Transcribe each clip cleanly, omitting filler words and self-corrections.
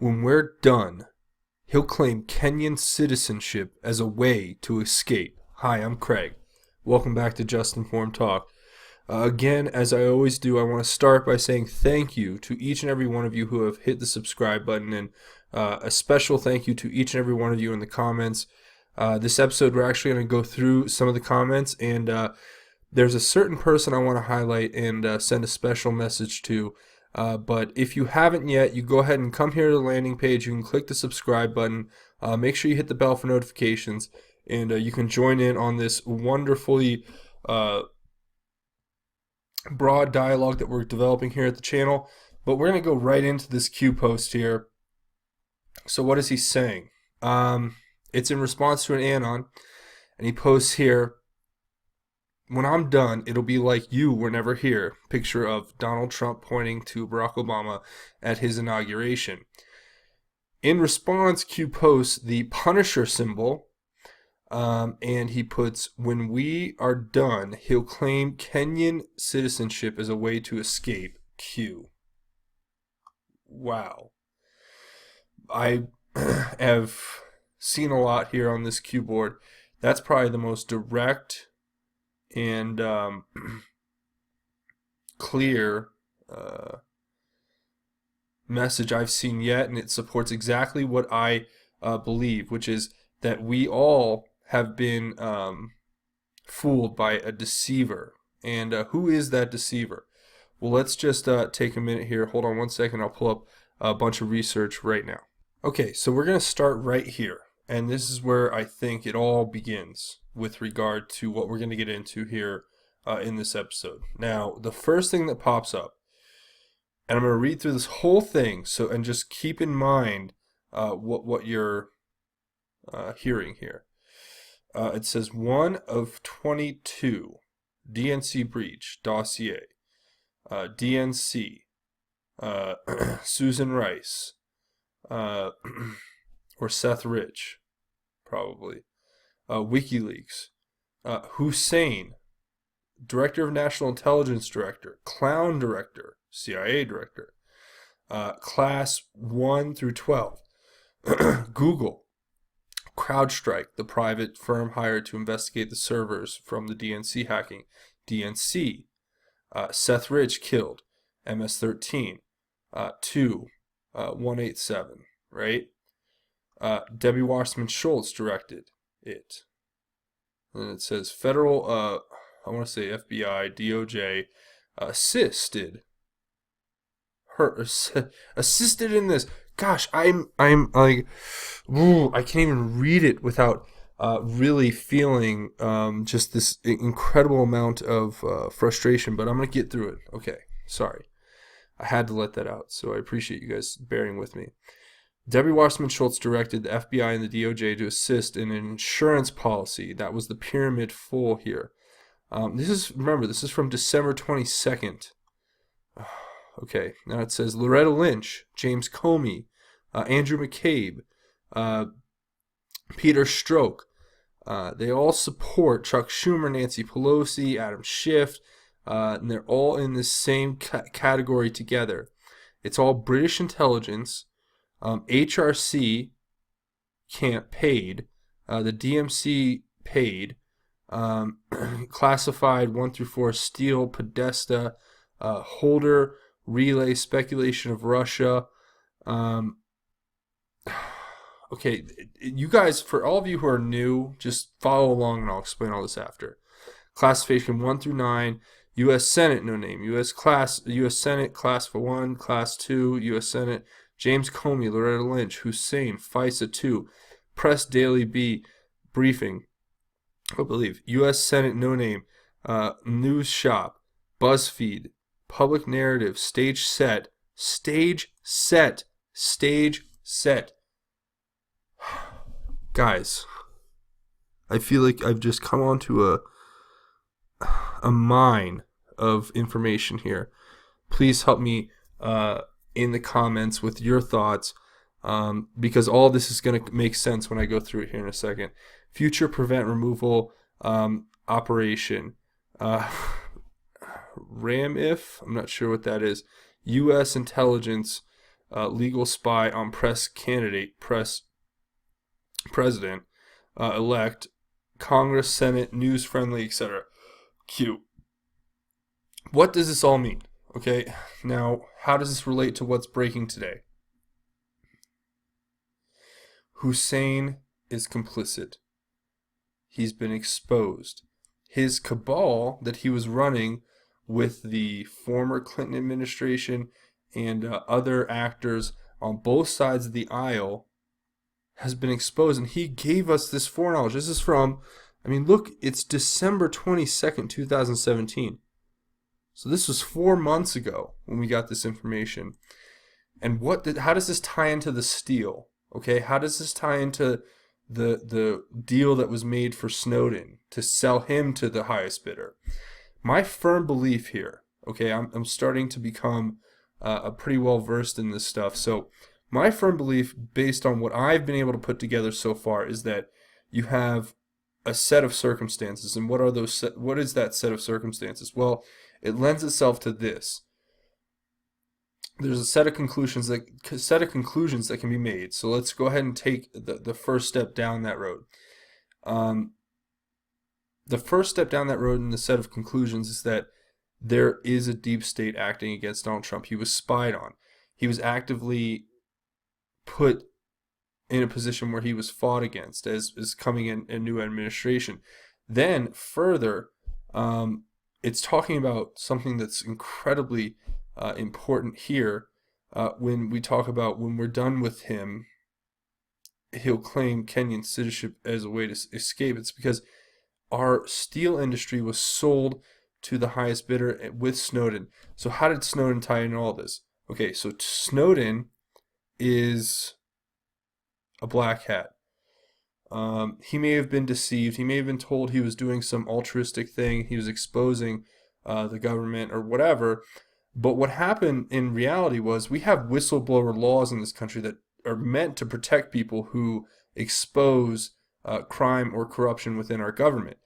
when we're done, he'll claim Kenyan citizenship as a way to escape. Hi, I'm Craig. Welcome back to Just Informed Talk. Again, as I always do, I want to start by saying thank you to each and every one of you who have hit the subscribe button, and a special thank you to each and every one of you in the comments. This episode, we're actually going to go through some of the comments, and there's a certain person I want to highlight and send a special message to. But if you haven't yet, you go ahead and come here to the landing page. You can click the subscribe button. Make sure you hit the bell for notifications, and you can join in on this wonderfully broad dialogue that we're developing here at the channel. But we're going to go right into this Q post here. So what is he saying? It's in response to an ANON, and he posts here, "When I'm done, it'll be like you were never here." Picture of Donald Trump pointing to Barack Obama at his inauguration. In response, Q posts the Punisher symbol, and he puts, "When we are done, he'll claim Kenyan citizenship as a way to escape Q." Wow. I have seen a lot here on this Q board. That's probably the most direct and clear message I've seen yet, and it supports exactly what I believe, which is that we all have been fooled by a deceiver. And who is that deceiver? Well, let's just take a minute here. Hold on one second. I'll pull up a bunch of research right now. Okay, so we're going to start right here. And this is where I think it all begins with regard to what we're going to get into here in this episode. Now, the first thing that pops up, and I'm going to read through this whole thing, and just keep in mind what you're hearing here. It says 1 of 22 DNC breach dossier, DNC, Susan Rice, or Seth Rich, probably, WikiLeaks, Hussein, Director of National Intelligence Director, Clown Director, CIA Director, Class 1 through 12, Google, CrowdStrike, the private firm hired to investigate the servers from the DNC hacking, DNC, Seth Rich killed, MS-13, 187, right? Debbie Wasserman Schultz directed it. And it says federal, I want to say FBI, DOJ, assisted in this. Gosh, I'm like, I can't even read it without really feeling just this incredible amount of frustration. But I'm gonna get through it. Okay, sorry, I had to let that out. So I appreciate you guys bearing with me. Debbie Wasserman Schultz directed the FBI and the DOJ to assist in an insurance policy. That was the pyramid full here. This is from December 22nd. Okay, now it says Loretta Lynch, James Comey, Andrew McCabe, Peter Strzok. They all support Chuck Schumer, Nancy Pelosi, Adam Schiff, and they're all in this same category together. It's all British intelligence. HRC paid. The DMC paid. Classified 1 through 4, Steele, Podesta, Holder, Relay, Speculation of Russia. Okay, you guys, for all of you who are new, just follow along and I'll explain all this after. Classification 1 through 9, U.S. Senate, no name. U.S. Senate, Class 1, Class 2, U.S. Senate, James Comey, Loretta Lynch, Hussein, FISA 2, Press Daily B, Briefing, I believe, U.S. Senate, no name, News Shop, BuzzFeed, Public Narrative, Stage Set. Guys, I feel like I've just come onto a mine of information here. Please help me in the comments with your thoughts, because all this is going to make sense when I go through it here in a second. Future Prevent Removal Operation. RAMIF, I'm not sure what that is. U.S. Intelligence legal spy on press candidate, press president elect, Congress, Senate, news friendly, etc. Q. What does this all mean? Okay, now how does this relate to what's breaking today? Hussein is complicit. He's been exposed. His cabal that he was running with the former Clinton administration and other actors on both sides of the aisle has been exposed, and he gave us this foreknowledge. This is from, I mean, look, it's December 22nd, 2017. So this was 4 months ago when we got this information. And how does this tie into the steal? Okay, how does this tie into the deal that was made for Snowden to sell him to the highest bidder? My firm belief here, okay, I'm starting to become pretty well versed in this stuff. So my firm belief, based on what I've been able to put together so far, is that you have a set of circumstances. And what is that set of circumstances? Well, it lends itself to this. There's a set of conclusions that can be made. So let's go ahead and take the first step down that road. The first step down that road in the set of conclusions is that there is a deep state acting against Donald Trump. He was spied on. He was actively put in a position where he was fought against as coming in a new administration. Then further, it's talking about something that's incredibly important here. When we talk about when we're done with him, he'll claim Kenyan citizenship as a way to escape. It's because our steel industry was sold to the highest bidder with Snowden. So how did Snowden tie into all this? Okay, so Snowden is a black hat. He may have been deceived. He may have been told he was doing some altruistic thing. He was exposing the government or whatever. But what happened in reality was we have whistleblower laws in this country that are meant to protect people who expose crime or corruption within our government.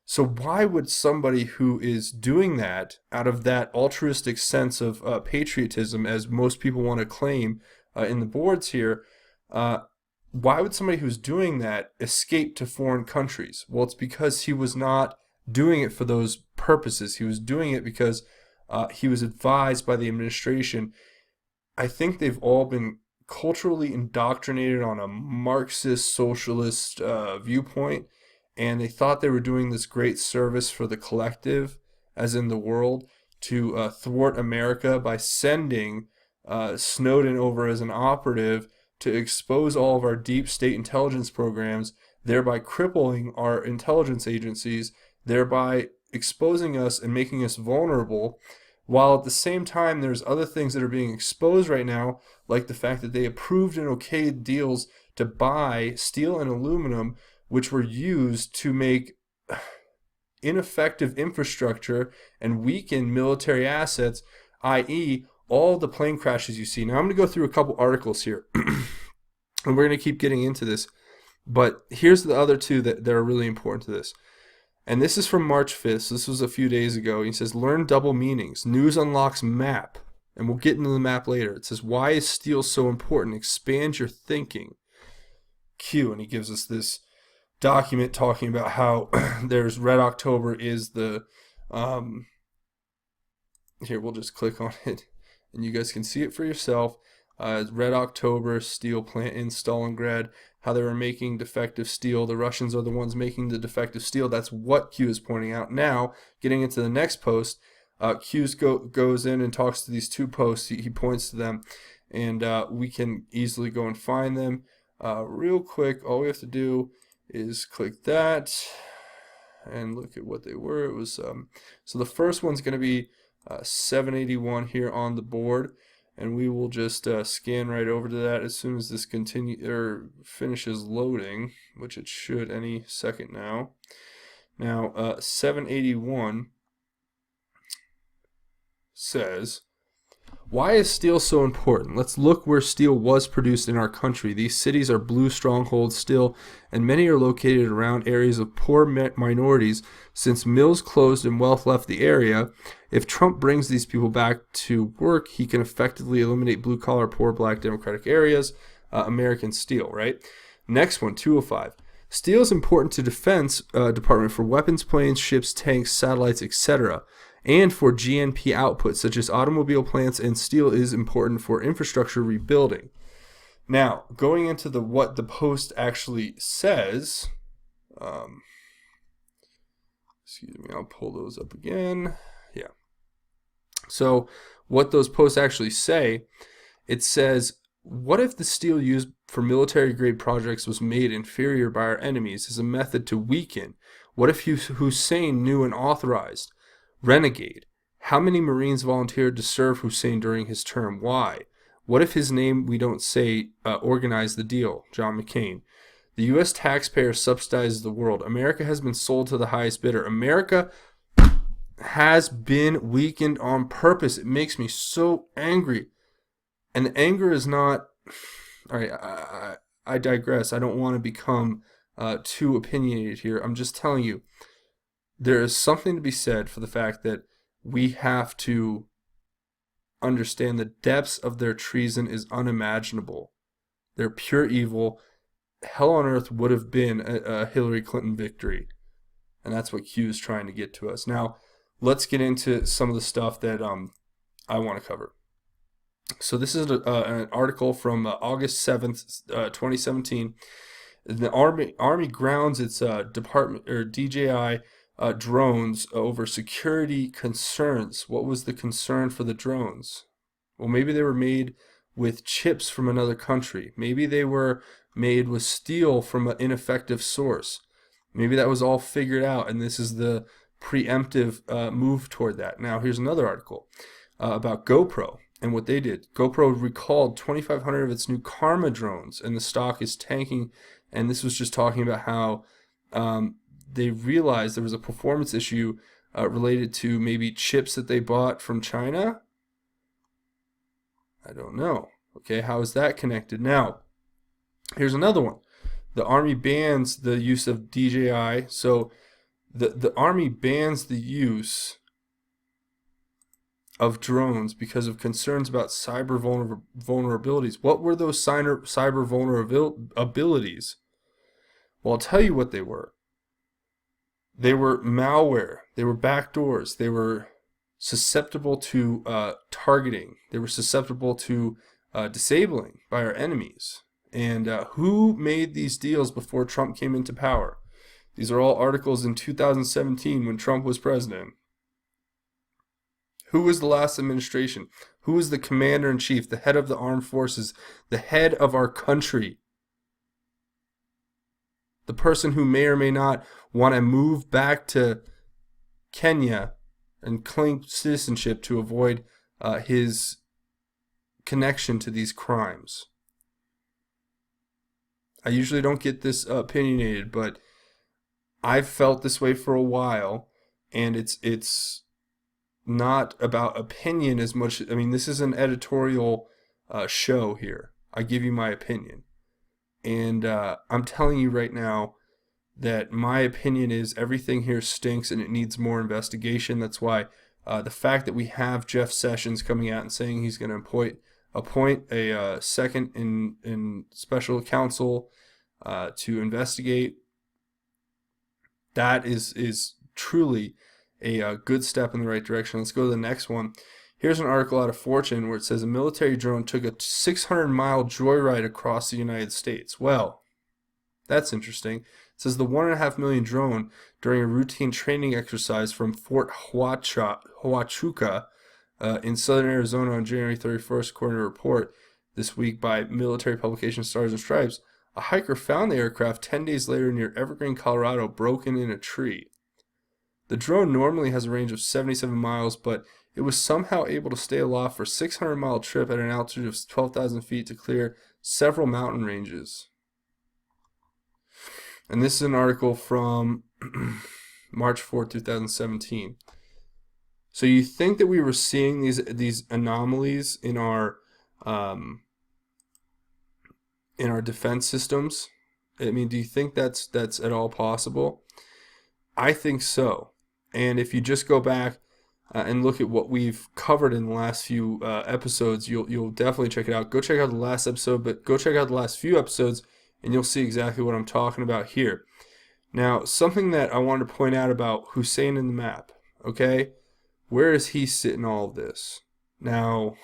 So why would somebody who is doing that out of that altruistic sense of patriotism, as most people want to claim in the boards here, why would somebody who's doing that escape to foreign countries? Well, it's because he was not doing it for those purposes. He was doing it because he was advised by the administration. I think they've all been culturally indoctrinated on a Marxist socialist viewpoint, and they thought they were doing this great service for the collective, as in the world, to thwart America by sending Snowden over as an operative to expose all of our deep state intelligence programs, thereby crippling our intelligence agencies, thereby exposing us and making us vulnerable, while at the same time there's other things that are being exposed right now, like the fact that they approved and okayed deals to buy steel and aluminum, which were used to make ineffective infrastructure and weaken military assets, i.e., all the plane crashes you see. Now I'm going to go through a couple articles here, and we're going to keep getting into this, but here's the other two that are really important to this. And this is from March 5th, so this was a few days ago. He says, learn double meanings. News unlocks map. And we'll get into the map later. It says, why is steel so important? Expand your thinking. Q. And he gives us this document talking about how there's Red October is the... here, we'll just click on it. And you guys can see it for yourself. Red October steel plant in Stalingrad, how they were making defective steel. The Russians are the ones making the defective steel. That's what Q is pointing out. Now, getting into the next post, Q goes in and talks to these two posts. He points to them, and we can easily go and find them. Real quick, all we have to do is click that and look at what they were. It was so the first one's going to be 781 here on the board. And we will just scan right over to that as soon as this finishes loading, which it should any second now. Now, 781 says, Why is steel so important? Let's look where steel was produced in our country. These cities are blue strongholds still, and many are located around areas of poor minorities. Since mills closed and wealth left the area, if Trump brings these people back to work, he can effectively eliminate blue-collar, poor, black, Democratic areas. American steel, right? Next one, 205. Steel is important to Defense Department for weapons, planes, ships, tanks, satellites, etc., and for GNP output, such as automobile plants, and steel is important for infrastructure rebuilding. Now, going into what the Post actually says, excuse me, I'll pull those up again. Yeah. So, what those posts actually say, it says, what if the steel used for military-grade projects was made inferior by our enemies as a method to weaken? What if Hussein knew and authorized? Renegade. How many Marines volunteered to serve Hussein during his term? Why? What if his name, we don't say, organized the deal? John McCain. The U.S. taxpayer subsidizes the world. America has been sold to the highest bidder. America has been weakened on purpose. It makes me so angry. And the anger is not... All right, I digress. I don't want to become too opinionated here. I'm just telling you, there is something to be said for the fact that we have to understand the depths of their treason is unimaginable. They're pure evil. Hell on earth would have been a Hillary Clinton victory. And that's what Q is trying to get to us. Now, let's get into some of the stuff that I want to cover. So this is an article from August 7th, 2017. The Army grounds its department or DJI drones over security concerns. What was the concern for the drones? Well, maybe they were made with chips from another country. Maybe they were made with steel from an ineffective source. Maybe that was all figured out, and this is the preemptive move toward that. Now, here's another article about GoPro and what they did. GoPro recalled 2,500 of its new Karma drones, and the stock is tanking. And this was just talking about how they realized there was a performance issue related to maybe chips that they bought from China. I don't know. Okay, how is that connected? Now, here's another one. The Army bans the use of DJI. So the Army bans the use of drones because of concerns about cyber vulnerabilities. What were those cyber vulnerabilities? Well, I'll tell you what they were. They were malware. They were backdoors. They were susceptible to targeting. They were susceptible to disabling by our enemies. And who made these deals before Trump came into power? These are all articles in 2017 when Trump was president. Who was the last administration? Who was the commander-in-chief, the head of the armed forces, the head of our country? The person who may or may not want to move back to Kenya and claim citizenship to avoid his connection to these crimes. I usually don't get this opinionated, but I've felt this way for a while, and it's not about opinion as much. I mean, this is an editorial show here. I give you my opinion. And I'm telling you right now that my opinion is everything here stinks and it needs more investigation. That's why the fact that we have Jeff Sessions coming out and saying he's going to appoint a second in special counsel to investigate, that is truly a good step in the right direction. Let's go to the next one. Here's an article out of Fortune where it says a military drone took a 600-mile joyride across the United States. Well, that's interesting. It says the $1.5 million drone during a routine training exercise from Fort Huachuca in southern Arizona on January 31st, according to a report this week by military publication Stars and Stripes. A hiker found the aircraft 10 days later near Evergreen, Colorado, broken in a tree. The drone normally has a range of 77 miles, but it was somehow able to stay aloft for a 600-mile trip at an altitude of 12,000 feet to clear several mountain ranges. And this is an article from March 4, 2017. So you think that we were seeing these anomalies um, in our defense systems? I mean, do you think that's at all possible? I think so. And if you just go back and look at what we've covered in the last few episodes, you'll definitely check it out. Go check out the last episode, but go check out the last few episodes, and you'll see exactly what I'm talking about here. Now, something that I wanted to point out about Hussein in the map. Okay, where is he sitting all of this? Now,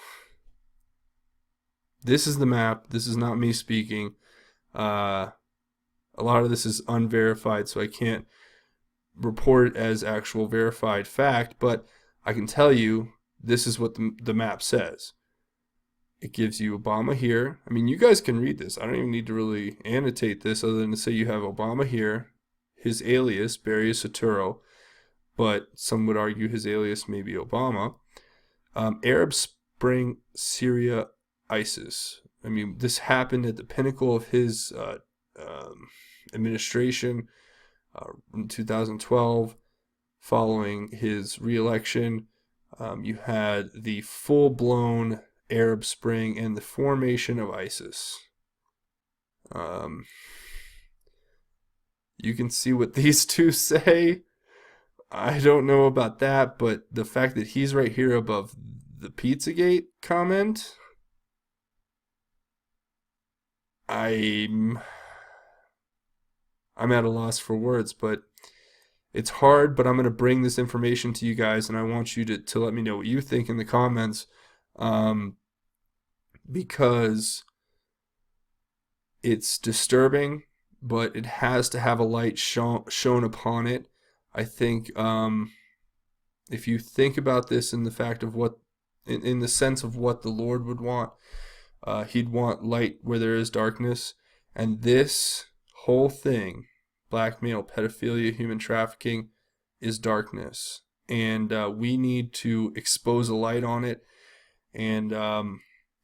this is the map. This is not me speaking. Uh, a lot of this is unverified, so I can't report it as actual verified fact, but I can tell you this is what the map says. It gives you Obama here. I mean, you guys can read this. I don't even need to really annotate this other than to say you have Obama here, his alias, Barry Soetoro, but some would argue his alias may be Obama. Arab Spring, Syria, ISIS. I mean, this happened at the pinnacle of his administration in 2012, following his reelection. You had the full-blown Arab Spring and the formation of ISIS. You can see what these two say. I don't know about that, but the fact that he's right here above the Pizzagate comment, I'm at a loss for words, but it's hard, but I'm going to bring this information to you guys, and I want you to let me know what you think in the comments, because it's disturbing, but it has to have a light shown upon it. I think if you think about this in the fact of what, in the sense of what the Lord would want, he'd want light where there is darkness, and this whole thing, blackmail, pedophilia, human trafficking, is darkness, and we need to expose a light on it. And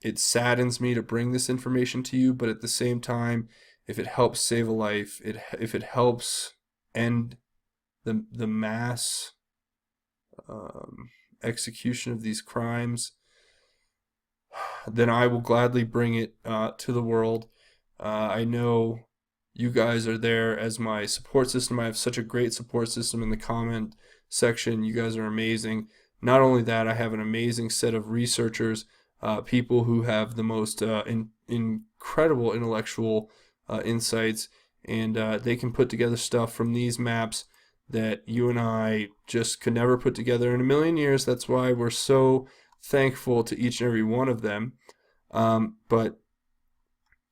it saddens me to bring this information to you, but at the same time, if it helps save a life, if it helps end the mass execution of these crimes, then I will gladly bring it to the world. I know you guys are there as my support system. I have such a great support system in the comment section. You guys are amazing. Not only that, I have an amazing set of researchers, people who have the most incredible intellectual insights, and they can put together stuff from these maps that you and I just could never put together in a million years. That's why we're so thankful to each and every one of them. But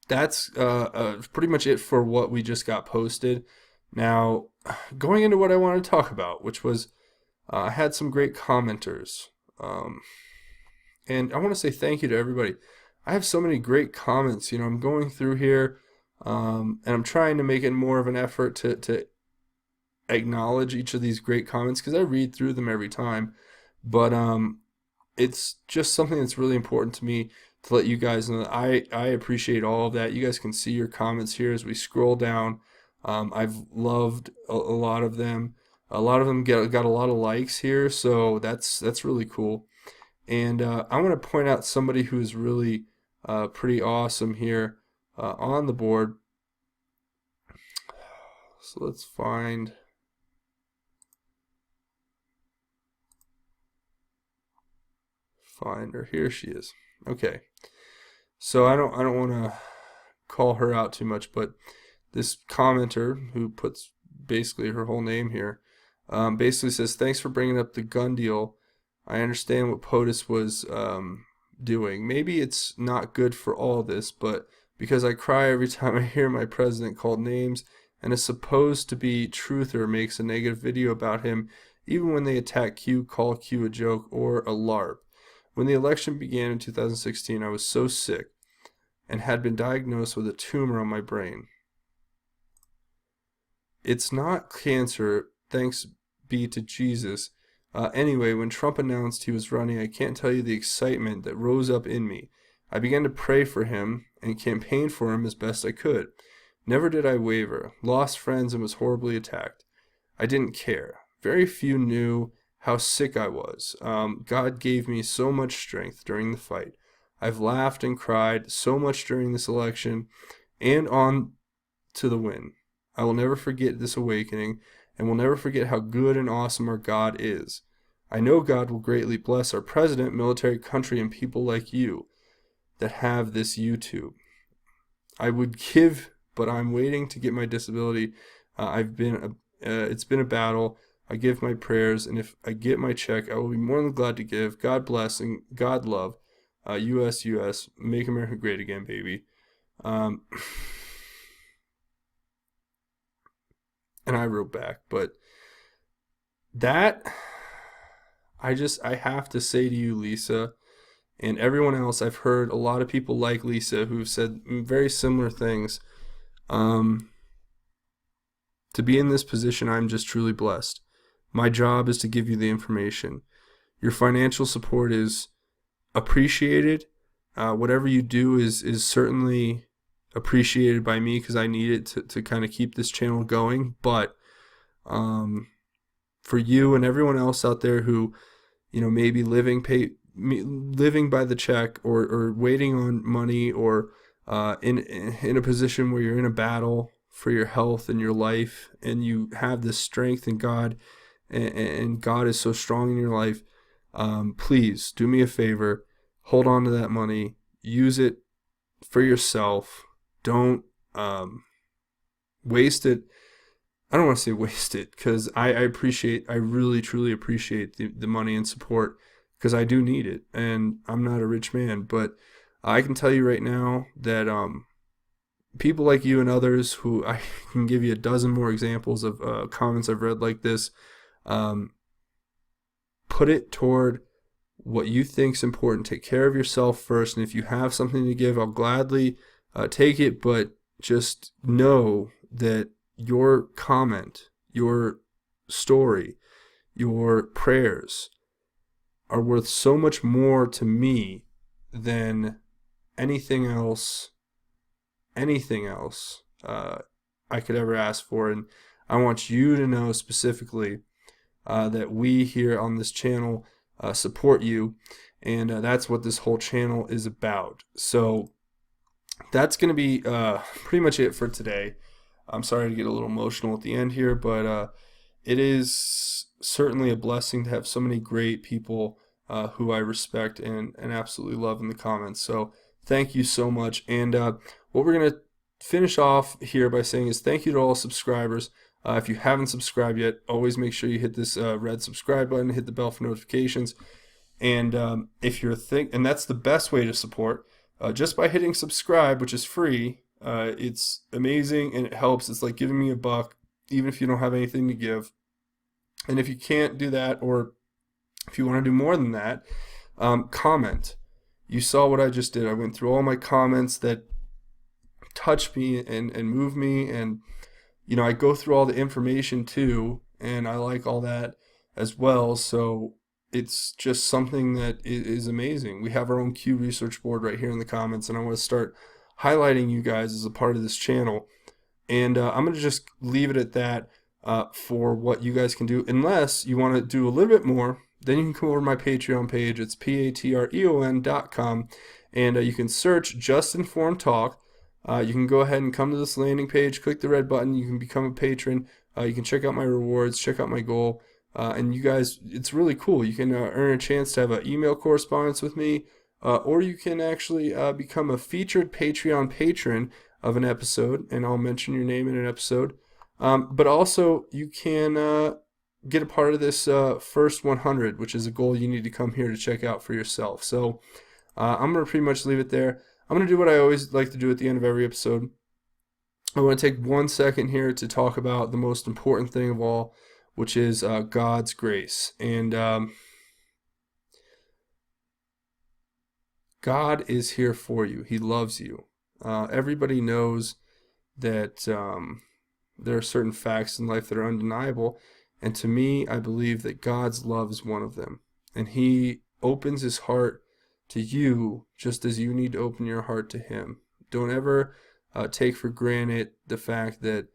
that's pretty much it for what we just got posted. Now, going into what I wanted to talk about, which was I had some great commenters. And I want to say thank you to everybody. I have so many great comments. I'm going through here, and I'm trying to make it more of an effort to acknowledge each of these great comments, because I read through them every time. But it's just something that's really important to me to let you guys know that I appreciate all of that. You guys can see your comments here as we scroll down. I've loved a lot of them. A lot of them got a lot of likes here, so that's really cool. And I want to point out somebody who is really pretty awesome here on the board. So let's find her. Here she is. Okay. So I don't want to call her out too much, but this commenter who puts basically her whole name here basically says, thanks for bringing up the gun deal. I understand what POTUS was doing. Maybe it's not good for all this, but because I cry every time I hear my president called names, and a supposed to be truther makes a negative video about him, even when they attack Q, call Q a joke or a LARP. When the election began in 2016, I was so sick and had been diagnosed with a tumor on my brain. It's not cancer, thanks be to Jesus. Anyway, when Trump announced he was running, I can't tell you the excitement that rose up in me. I began to pray for him and campaign for him as best I could. Never did I waver. Lost friends and was horribly attacked. I didn't care. Very few knew how sick I was. God gave me so much strength during the fight. I've laughed and cried so much during this election and on to the win. I will never forget this awakening and will never forget how good and awesome our God is. I know God will greatly bless our president, military, country, and people like you that have this YouTube. I would give, but I'm waiting to get my disability. It's been a battle. I give my prayers, and if I get my check, I will be more than glad to give. God bless and God love. US, make America great again, baby. Um, and I wrote back, but that I have to say to you, Lisa, and everyone else. I've heard a lot of people like Lisa who've said very similar things. Um, to be in this position, I'm just truly blessed. My job is to give you the information. Your financial support is appreciated. Whatever you do is certainly appreciated by me because I need it to kind of keep this channel going. But for you and everyone else out there who, maybe living by the check or waiting on money or in a position where you're in a battle for your health and your life and you have this strength in God and God is so strong in your life, please do me a favor, hold on to that money, use it for yourself. Don't waste it. I don't want to say waste it because I really truly appreciate the money and support because I do need it and I'm not a rich man, but I can tell you right now that people like you and others who I can give you a dozen more examples of comments I've read like this, put it toward what you think is important. Take care of yourself first, and if you have something to give, I'll gladly take it, but just know that your comment, your story, your prayers are worth so much more to me than anything else I could ever ask for. And I want you to know specifically that we here on this channel support you, and that's what this whole channel is about. So that's going to be pretty much it for today. I'm sorry to get a little emotional at the end here, but it is certainly a blessing to have so many great people who I respect and absolutely love in the comments. So thank you so much. And what we're going to finish off here by saying is thank you to all subscribers. If you haven't subscribed yet, always make sure you hit this red subscribe button, hit the bell for notifications. And if you're and that's the best way to support, just by hitting subscribe, which is free. It's amazing and it helps. It's like giving me $1, even if you don't have anything to give. And if you can't do that, or if you want to do more than that, comment. You saw what I just did. I went through all my comments that touch me and move me, and I go through all the information too, and I like all that as well. So it's just something that is amazing. We have our own Q research board right here in the comments, and I want to start highlighting you guys as a part of this channel. And I'm going to just leave it at that for what you guys can do. Unless you want to do a little bit more, then you can come over to my Patreon page. It's patreon.com, and you can search Just Informed Talk. You can go ahead and come to this landing page, click the red button. You can become a patron. You can check out my rewards, check out my goal. And you guys, it's really cool. You can earn a chance to have an email correspondence with me, or you can actually become a featured Patreon patron of an episode, and I'll mention your name in an episode. But also, you can get a part of this first 100, which is a goal you need to come here to check out for yourself. So I'm going to pretty much leave it there. I'm going to do what I always like to do at the end of every episode. I want to take 1 second here to talk about the most important thing of all, which is God's grace. And God is here for you. He loves you. Everybody knows that there are certain facts in life that are undeniable. And to me, I believe that God's love is one of them. And He opens His heart to you just as you need to open your heart to Him. Don't ever take for granted the fact that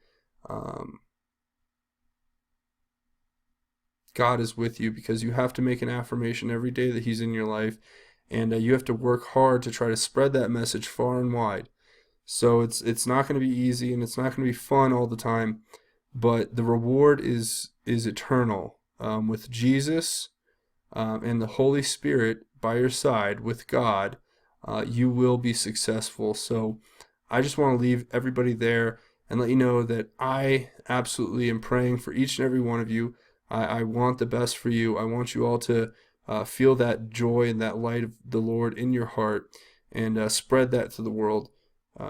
God is with you, because you have to make an affirmation every day that He's in your life, and you have to work hard to try to spread that message far and wide. So it's not going to be easy, and it's not going to be fun all the time, but the reward is eternal. With Jesus and the Holy Spirit by your side, with God, you will be successful. So I just want to leave everybody there and let you know that I absolutely am praying for each and every one of you. I want the best for you. I want you all to feel that joy and that light of the Lord in your heart, and spread that to the world,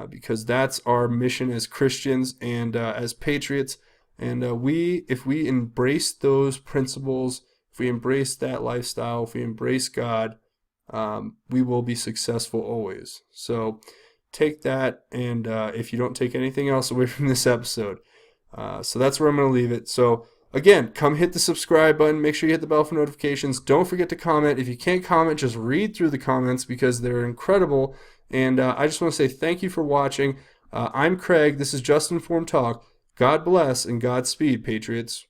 because that's our mission as Christians and as patriots. And if we embrace those principles, if we embrace that lifestyle, if we embrace God, we will be successful always. So take that, and if you don't take anything else away from this episode. So that's where I'm going to leave it. So again, come hit the subscribe button. Make sure you hit the bell for notifications. Don't forget to comment. If you can't comment, just read through the comments, because they're incredible. And I just want to say thank you for watching. I'm Craig. This is Just Informed Talk. God bless and Godspeed, Patriots.